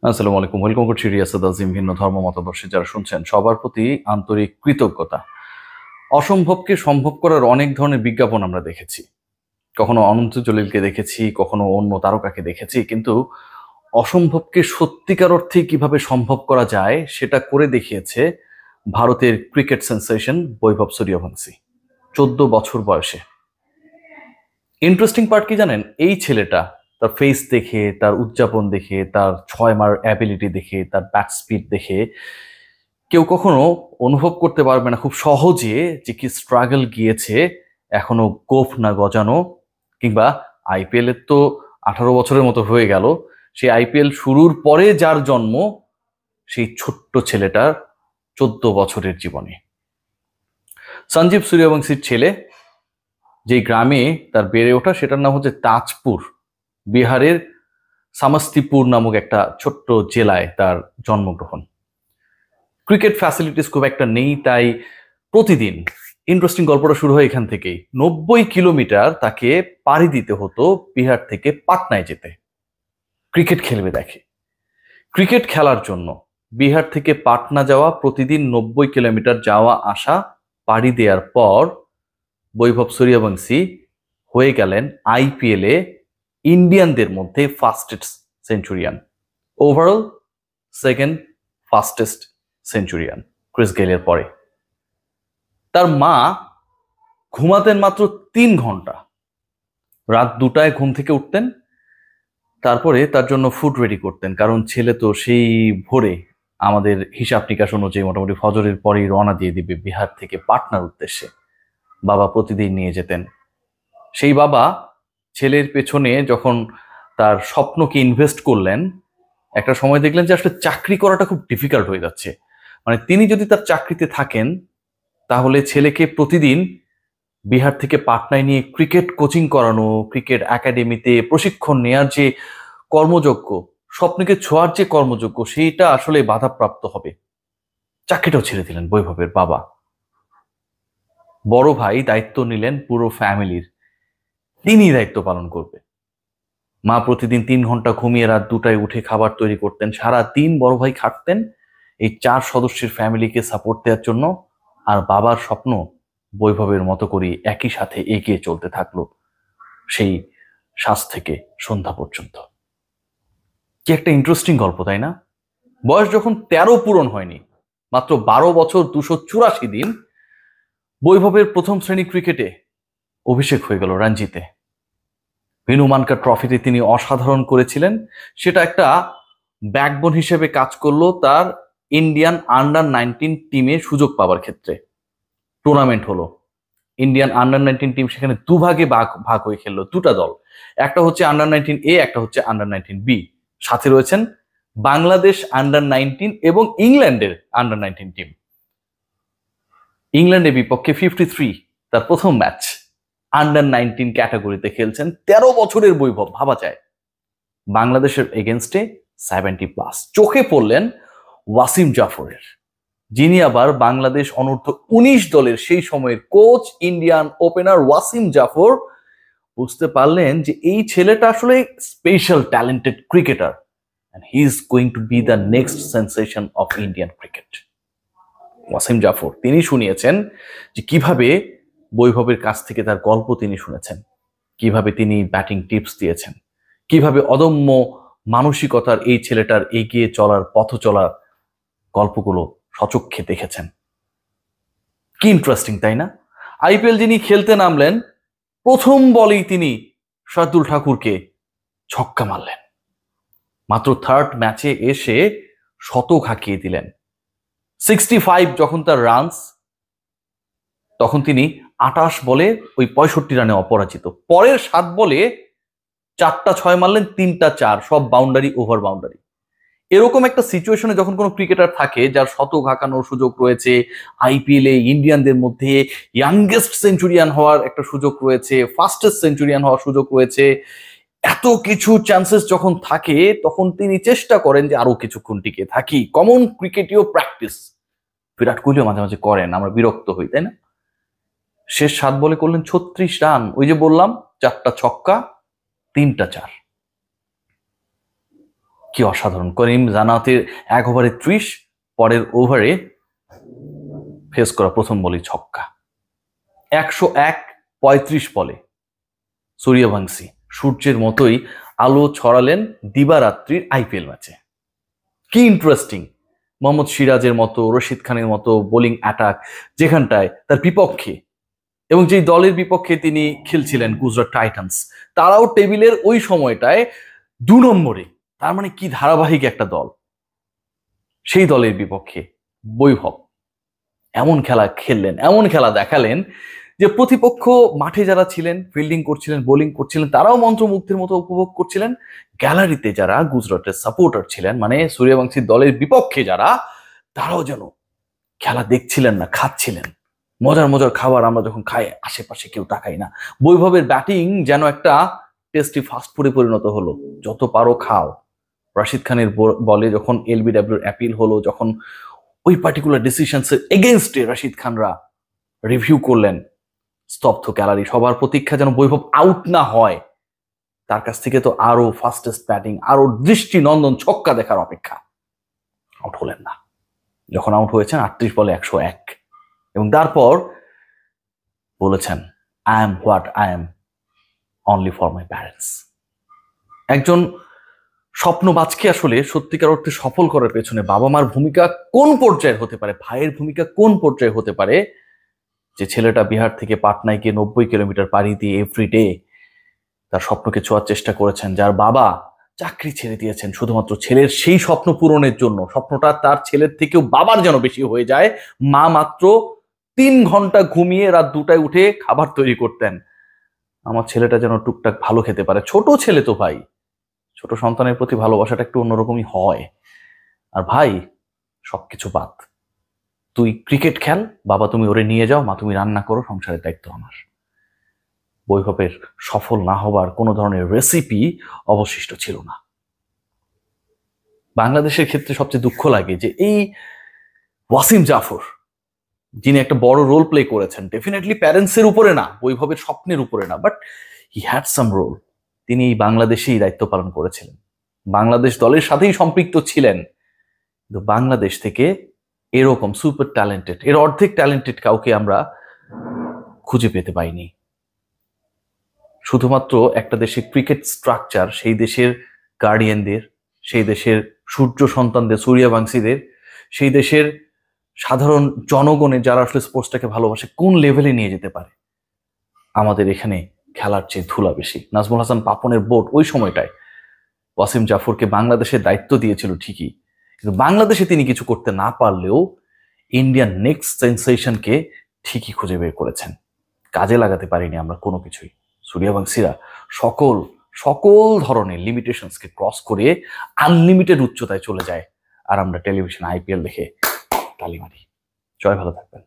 আসসালামু আলাইকুম, ওয়েলকাম করছি রিয়াসাত আজিম। ভিন্ন ধর্ম মতাদর্শী যারা শুনছেন সবার প্রতি আন্তরিক কৃতজ্ঞতা। অসম্ভবকে সম্ভব করার অনেক ধরনের বিজ্ঞাপন আমরা দেখেছি, কখনো অনন্ত জলিলকে দেখেছি, কখনো অন্য তারকাকে দেখেছি, কিন্তু অসম্ভবকে সত্যিকার অর্থে কিভাবে সম্ভব করা যায় সেটা করে দেখিয়েছে ভারতের ক্রিকেট সেন্সেশন বৈভব সূর্যবংশী 14 বছর বয়সে। ইন্টারেস্টিং পার্ট কি জানেন? এই ছেলেটা তার ফেস দেখে, তার উদযাপন দেখে, তার 6 মার অ্যাবিলিটি দেখে, তার ব্যাট স্পিড দেখে কেউ কখনো অনুভব করতে পারবে না খুব সহজে যে কি স্ট্রাগল গিয়েছে এখনো গোফ না গজানো। কিংবা আইপিএল এর তো 18 বছরের মতো হয়ে গেল, সেই আইপিএল শুরুর পরে যার জন্ম, সেই ছোট্ট ছেলেটার 14 বছরের জীবনে। সঞ্জীব সূর্যবংশীর ছেলে, যে গ্রামে তার বেড়ে ওঠা সেটার নাম হচ্ছে তাজপুর, বিহারের সামস্তিপুর নামক একটা ছোট্ট জেলায় তার জন্মগ্রহণ। ক্রিকেট ফ্যাসিলিটিস খুব একটা নেই, তাই প্রতিদিন, ইন্টারেস্টিং গল্পটা শুরু হয় এখান থেকেই, 90 কিলোমিটার তাকে পাড়ি দিতে হতো বিহার থেকে পাটনায় যেতে ক্রিকেট খেলবে দেখে। ক্রিকেট খেলার জন্য বিহার থেকে পাটনা যাওয়া, প্রতিদিন 90 কিলোমিটার যাওয়া আসা পাড়ি দেওয়ার পর বৈভব সূর্যবংশী হয়ে গেলেন আইপিএল এ ইন্ডিয়ানদের মধ্যে fastest centurion, overall second fastest centurion Chris গেলের পরে। তার মা ঘুমাতেন মাত্র 3 ঘন্টা, রাত 2টায় ঘুম থেকে উঠতেন, তারপরে তার জন্য ফুড রেডি করতেন, কারণ ছেলে তো সেই ভোরে, আমাদের হিসাব নিকাশ অনুযায়ী মোটামুটি ফজরের পরেই রওনা দিয়ে দিবে বিহার থেকে পাটনার উদ্দেশ্যে। বাবা প্রতিদিন নিয়ে যেতেন। সেই বাবা ছেলের পেছনে যখন তার স্বপ্নকে ইনভেস্ট করলেন, একটা সময় দেখলেন যে আসলে চাকরি করাটা খুব ডিফিকাল্ট হয়ে যাচ্ছে। মানে তিনি যদি তার চাকরিতে থাকেন তাহলে ছেলেকে প্রতিদিন বিহার থেকে পাটনায় নিয়ে ক্রিকেট কোচিং করানো, ক্রিকেট একাডেমিতে প্রশিক্ষণ নেওয়ার যে কর্মযোগ্য, স্বপ্নকে ছোঁয়ার যে কর্মযোগ্য, সেইটা আসলে বাধাপ্রাপ্ত হবে। চাকরিটাও ছেড়ে দিলেন বৈভবের বাবা। বড় ভাই দায়িত্ব নিলেন পুরো ফ্যামিলির, তিনি দায়িত্ব পালন করবে। মা প্রতিদিন 3 ঘন্টা ঘুমিয়ে রাত 2টায় উঠে খাবার তৈরি করতেন, সারা দিন বড় ভাই খাটতেন এই 4 সদস্যের ফ্যামিলিকে সাপোর্ট দেওয়ার জন্য। আর বাবার স্বপ্ন বৈভবের মতো করে একই সাথে এগিয়ে চলতে থাকলো সেই সাজ থেকে সন্ধ্যা পর্যন্ত। কি একটা ইন্টারেস্টিং গল্প, তাই না? বয়স যখন 13 পূরণ হয়নি, মাত্র 12 বছর 284 দিন, বৈভবের প্রথম শ্রেণী ক্রিকেটে অভিষেক হয়ে গেল রঞ্জিতে। ভিনু মানকার ট্রফিতে তিনি অসাধারণ করেছিলেন, সেটা একটা ব্যাকবোন হিসেবে কাজ করলো তার ইন্ডিয়ান আন্ডার 19 টিমে সুযোগ পাওয়ার ক্ষেত্রে। টুর্নামেন্ট হলো, ইন্ডিয়ান আন্ডার 19 টিম সেখানে দুভাগে ভাগ ভাগ হয়ে খেললো, দুটা দল, একটা হচ্ছে আন্ডার 19 এ, একটা হচ্ছে আন্ডার 19 বি। সাথে রয়েছেন বাংলাদেশ আন্ডার 19 এবং ইংল্যান্ডের আন্ডার 19 টিম। ইংল্যান্ডের বিপক্ষে 53 তার প্রথম ম্যাচ, আন্ডার 19 ক্যাটাগরিতে খেলছেন 13 বছরের বৈভব, ভাবা যায়। বাংলাদেশের এগেনস্টে 70+। চোখে পড়লেন ওয়াসিম জাফরের, যিনি আবার বাংলাদেশ অনূর্ধ্ব 19 দলের সেই সময়ের কোচ, ইন্ডিয়ান ওপেনার ওয়াসিম জাফর। বুঝতে পারলেন যে এই ছেলেটা আসলে special talented cricketer, and he is going to be the next sensation of Indian cricket. Wasim Jaffer তিনি শুনিয়েছেন যে কিভাবে বৈভবের কাছ থেকে তার গল্প তিনি শুনেছেন, কিভাবে তিনি ব্যাটিং টিপস দিয়েছেন, কিভাবে অদম্য মানসিকতার এই ছেলেটার এগিয়ে চলার পথ চলার গল্পগুলো সচক্ষে দেখেছেন। কি ইন্টারেস্টিং, তাই না? আইপিএল যিনি খেলতে নামলেন, প্রথম বলেই তিনি শার্দুল ঠাকুরকে ছক্কা মারলেন। মাত্র থার্ড ম্যাচে এসে শতক হাঁকিয়ে দিলেন। 65 যখন তার রানস, তখন তিনি 28 বলে ওই 65 রানে অপরাজিত। পরের 7 বলে 4টা 6 মারলেন, 3টা 4, সব বাউন্ডারি, ওভার বাউন্ডারি। এরকম একটা সিচুয়েশনে যখন কোনো ক্রিকেটার থাকে যার শতক হাঁকানোর সুযোগ রয়েছে, আইপিএল এ ইন্ডিয়ানদের মধ্যে ইয়াংগেস্ট সেঞ্চুরিয়ান হওয়ার একটা সুযোগ রয়েছে, ফাস্টেস্ট সেঞ্চুরিয়ান হওয়ার সুযোগ রয়েছে, এত কিছু চান্সেস যখন থাকে, তখন তিনি চেষ্টা করেন যে আরো কিছুক্ষণ টিকে থাকি। কমন ক্রিকেটীয় প্র্যাকটিস বিরাট কোহলিও মাঝে মাঝে করেন, আমরা বিরক্ত হই, তাই না? শেষ 7 বলে করলেন 36 রান, ওই যে বললাম 4টা ছক্কা, 3টা 4। কি অসাধারণ! করিম জানাতের 1 ওভারে 30, পরের ওভারে ফেস করা প্রথম বলই ছক্কা। 101-35 বলে সূর্যবংশী সূর্যের মতোই আলো ছড়ালেন দিবারাত্রির আইপিএল ম্যাচে। কি ইন্টারেস্টিং! মোহাম্মদ সিরাজের মতো, রশিদ খানের মতো বোলিং অ্যাটাক যেখানটায় তার বিপক্ষে, এবং যেই দলের বিপক্ষে তিনি খেলছিলেন গুজরাট টাইটান্স, তারাও টেবিলের ওই সময়টায় 2 নম্বরে। তার মানে কি ধারাবাহিক একটা দল, সেই দলের বিপক্ষে বৈভব এমন খেলা খেললেন, এমন খেলা দেখালেন যে প্রতিপক্ষ মাঠে যারা ছিলেন, ফিল্ডিং করছিলেন, বোলিং করছিলেন, তারাও মন্ত্রমুগ্ধের মতো উপভোগ করছিলেন। গ্যালারিতে যারা গুজরাটের সাপোর্টার ছিলেন, মানে সূর্যবংশীর দলের বিপক্ষে যারা, তারাও যেন খেলা দেখছিলেন না, খাচ্ছিলেন। মজার মজার খাবার আমরা যখন খাই, আশেপাশে কেউ তাকাই না। বৈভবের ব্যাটিং যেন একটা টেস্টি ফাস্টফুডে পরিণত হলো, যত পারো খাও। রাশিদ খানের বলে যখন এলবিডব্লিউর অ্যাপিল হলো, যখন ওই পার্টিকুলার ডিসিশনসের এগেনস্টে রাশিদ খানরা রিভিউ করলেন, স্তব্ধ গ্যালারি। সবার প্রতীক্ষা যেন বৈভব আউট না হয়। তার কাছ থেকে তো আরো ফাস্টেস্ট ব্যাটিং, আরো দৃষ্টি নন্দন ছক্কা দেখার অপেক্ষা। আউট হলেন না। যখন আউট হয়েছেন 38 বলে 101, এবং তারপর বলেছেন, I am what I am only for my parents. একজন স্বপ্নবাজকে আসলে সত্যিকার অর্থে সফল করার পেছনে বাবা মার ভূমিকা কোন পর্যায়ে হতে পারে, ভাইয়ের ভূমিকা কোন পর্যায়ে হতে পারে, যে ছেলেটা বিহার থেকে পাটনায় গিয়ে 90 কিলোমিটার পাড়ি দিয়ে এভরিডে তার স্বপ্নকে ছোঁয়ার চেষ্টা করেছেন, যার বাবা চাকরি ছেড়ে দিয়েছেন শুধুমাত্র ছেলের সেই স্বপ্ন পূরণের জন্য। স্বপ্নটা তার ছেলের থেকেও বাবার যেন বেশি হয়ে যায়। মা মাত্র 3 ঘন্টা ঘুমিয়ে রাত 2টায় উঠে খাবার তৈরি করতেন, আমার ছেলেটা যেন টুকটাক ভালো খেতে পারে। ছোট ছেলে তো ভাই, ছোট সন্তানের প্রতি ভালোবাসাটা একটু অন্যরকমই হয়। আর ভাই, সবকিছু বাদ, তুই ক্রিকেট খেল, বাবা তুমি ওরে নিয়ে যাও, মা তুমি রান্না করো, সংসারের দায়িত্ব আমার। বৈভবের সফল না হবার কোনো ধরনের রেসিপি অবশিষ্ট ছিল না। বাংলাদেশের ক্ষেত্রে সবচেয়ে দুঃখ লাগে যে এই ওয়াসিম জাফর, যিনি একটা বড় রোল প্লে করেছেন, ডেফিনেটলি প্যারেন্টসের উপরে না, বৈভবের স্বপ্নের উপরে না, but he had some role. তিনি এই বাংলাদেশেই দায়িত্ব পালন করেছিলেন, বাংলাদেশ দলের সাথেই সম্পৃক্ত ছিলেন, কিন্তু বাংলাদেশ থেকে এরকম সুপার ট্যালেন্টেড, এর অর্ধেক ট্যালেন্টেড কাউকে আমরা খুঁজে পেতে পাইনি। শুধুমাত্র একটা দেশের ক্রিকেট স্ট্রাকচার, সেই দেশের গার্ডিয়ানদের, সেই দেশের সূর্য সন্তানদের, সূর্যবংশীদের, সেই দেশের সাধারণ জনগণের যারা আসলে স্পোর্টসটাকে ভালোবাসে, কোন লেভেলে নিয়ে যেতে পারে। আমাদের এখানে খেলার চেয়ে ধুলা বেশি। নাজমুল হাসান পাপনের বোর্ড ওই সময়টায় ওয়াসিম জাফরকে বাংলাদেশের দায়িত্ব দিয়েছিল ঠিকই, কিন্তু বাংলাদেশে তিনি কিছু করতে না পারলেও ইন্ডিয়ান নেক্সট সেন্সেশনকে ঠিকই খুঁজে বের করেছেন। কাজে লাগাতে পারিনি আমরা কোনো কিছুই। সূর্যবংশীরা সকল সকল ধরনের লিমিটেশনসকে ক্রস করে আনলিমিটেড উচ্চতায় চলে যায়, আর আমরা টেলিভিশন আইপিএল দেখে তালি মারি। জয়, ভালো থাকবেন।